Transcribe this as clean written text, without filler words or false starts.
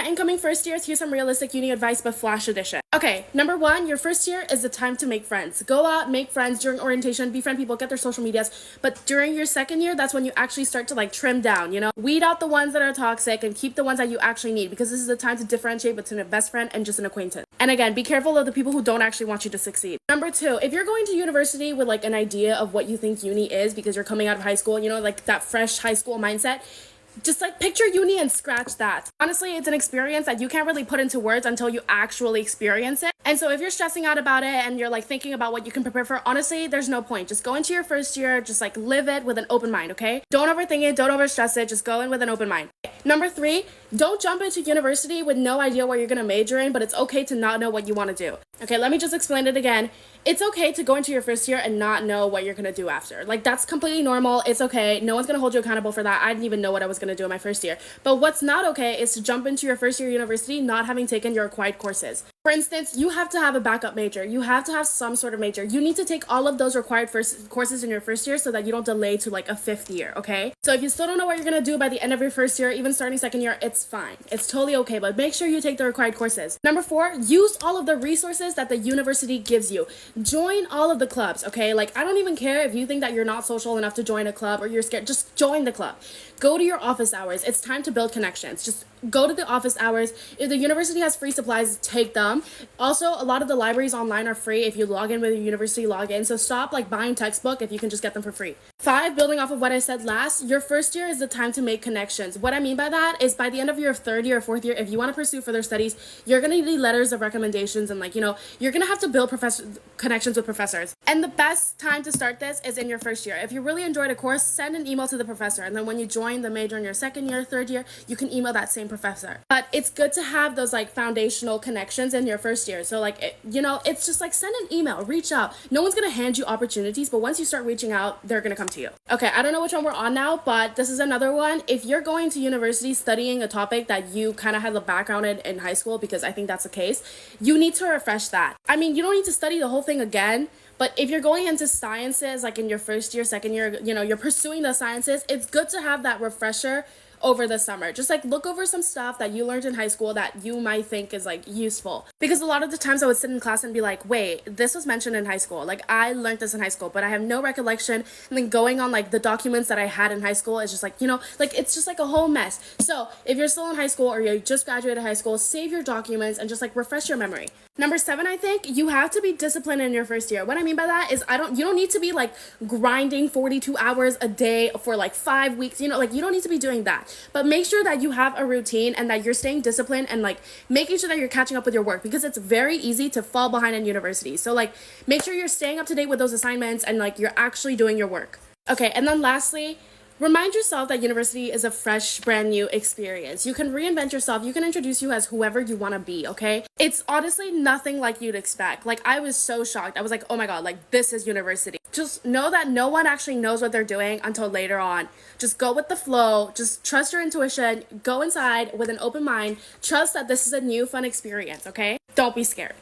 incoming first years, here's some realistic uni advice but flash edition. Okay, number one, your first year is the time to make friends. Go out, make friends during orientation, befriend people, get their social medias. But during your second year, that's when you actually start to like trim down, weed out the ones that are toxic and keep the ones that you actually need, because this is the time to differentiate between a best friend and just an acquaintance. And again, be careful of the people who don't actually want you to succeed. Number two, if you're going to university with like an idea of what you think uni is because you're coming out of high school, like that fresh high school mindset, just like picture uni and scratch that. Honestly, it's an experience that you can't really put into words until you actually experience it. And so if you're stressing out about it and you're like thinking about what you can prepare for, honestly, there's no point. Just go into your first year, just like live it with an open mind, okay? Don't overthink it, don't overstress it, just go in with an open mind. Number three, don't jump into university with no idea what you're gonna major in, but it's okay to not know what you wanna do. Okay, let me just explain it again. It's okay to go into your first year and not know what you're gonna do after. Like, that's completely normal. It's okay. No one's gonna hold you accountable for that. I didn't even know what I was gonna do in my first year. But what's not okay is to jump into your first year university not having taken your required courses. For instance, you have to have a backup major. You have to have some sort of major. You need to take all of those required first courses in your first year so that you don't delay to like a fifth year, okay? So if you still don't know what you're gonna do by the end of your first year, even starting second year, it's fine. It's totally okay, but make sure you take the required courses. Number four, use all of the resources that the university gives you. Join all of the clubs, okay? Like, I don't even care if you think that you're not social enough to join a club or you're scared. Just join the club. Go to your office hours. It's time to build connections. Just go to the office hours. If the university has free supplies, take them. Also, a lot of the libraries online are free if you log in with your university login. So stop like buying textbook if you can just get them for free. Five, building off of what I said last, your first year is the time to make connections. What I mean by that is by the end of your third year or fourth year, if you want to pursue further studies, you're going to need letters of recommendations and you're going to have to build connections with professors. And the best time to start this is in your first year. If you really enjoyed a course, send an email to the professor. And then when you join the major in your second year, third year, you can email that same professor. But it's good to have those like foundational connections in your first year. So it's just like send an email, reach out. No one's going to hand you opportunities, but once you start reaching out, they're going to come to you. Okay, I don't know which one we're on now, but this is another one. If you're going to university studying a topic that you kind of had the background in high school, because I think that's the case, you need to refresh that. I mean, you don't need to study the whole thing again, but if you're going into sciences, like in your first year, second year, you're pursuing the sciences, it's good to have that refresher over the summer. Just like look over some stuff that you learned in high school that you might think is like useful. Because a lot of the times I would sit in class and be like, wait, this was mentioned in high school. Like I learned this in high school, but I have no recollection. And then going on like the documents that I had in high school is just like, it's just like a whole mess. So if you're still in high school or you just graduated high school, save your documents and just like refresh your memory. Number seven, I think you have to be disciplined in your first year. What I mean by that is you don't need to be like grinding 42 hours a day for like 5 weeks. You don't need to be doing that. But make sure that you have a routine and that you're staying disciplined and like making sure that you're catching up with your work, because it's very easy to fall behind in university. So like make sure you're staying up to date with those assignments and like you're actually doing your work. Okay, and then lastly, remind yourself that university is a fresh, brand new experience. You can reinvent yourself. You can introduce you as whoever you want to be, okay? It's honestly nothing like you'd expect. Like, I was so shocked. I was like, oh my God, like, this is university. Just know that no one actually knows what they're doing until later on. Just go with the flow. Just trust your intuition. Go inside with an open mind. Trust that this is a new, fun experience, okay? Don't be scared.